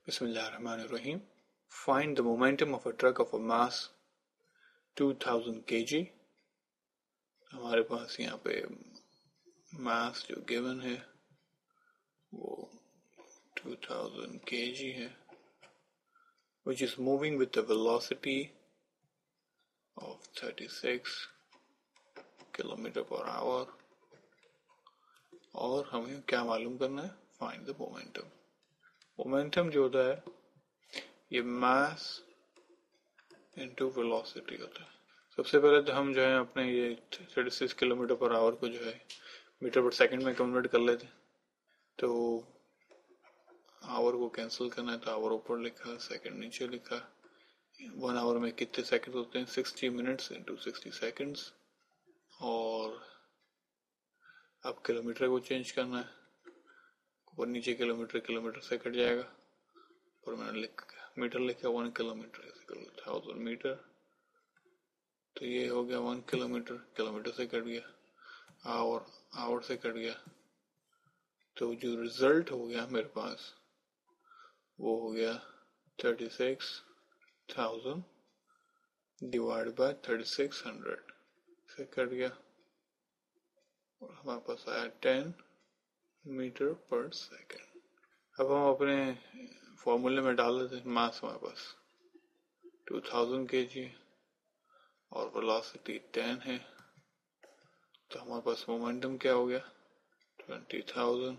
Bismillahirrahmanirrahim. Find the momentum of a truck of a mass 2000 kg. हमारे पास यहाँ पे मास जो गिवन है वो 2000 kg है, which is moving with a velocity of 36 km/h. और हमें क्या मालूम करना है? Find the momentum. मोमेंटम जो होता है ये मास इनटू वेलोसिटी होता है। सबसे पहले तो हम जो है अपने ये 36 km/h को जो है मीटर पर सेकंड में कन्वर्ट कर लेते हैं। तो आवर को कैंसिल करना है तो आवर ऊपर लिखा, सेकंड नीचे लिखा। 1 आवर में कितने सेकंड होते हैं? 60 मिनट्स इंटू 60 सेकंड्स। और अब किलोमीटर को चेंज करना है, ऊपर नीचे किलोमीटर से कट जाएगा और मैंने मीटर लिखा 1 किलोमीटर 1000 मीटर। तो ये हो गया 1 किलोमीटर से कट गया, आवर से कट गया। तो जो रिजल्ट हो गया मेरे पास वो हो गया 36,000 डिवाइड बाय 3600 से कट गया और हमारे पास आया 10 मीटर पर सेकंड। अब हम अपने फॉर्मूले में डाल देते हैं। मास हमारे पास 2000 kg और वेलोसिटी 10 है, तो हमारे पास मोमेंटम क्या हो गया? 20,000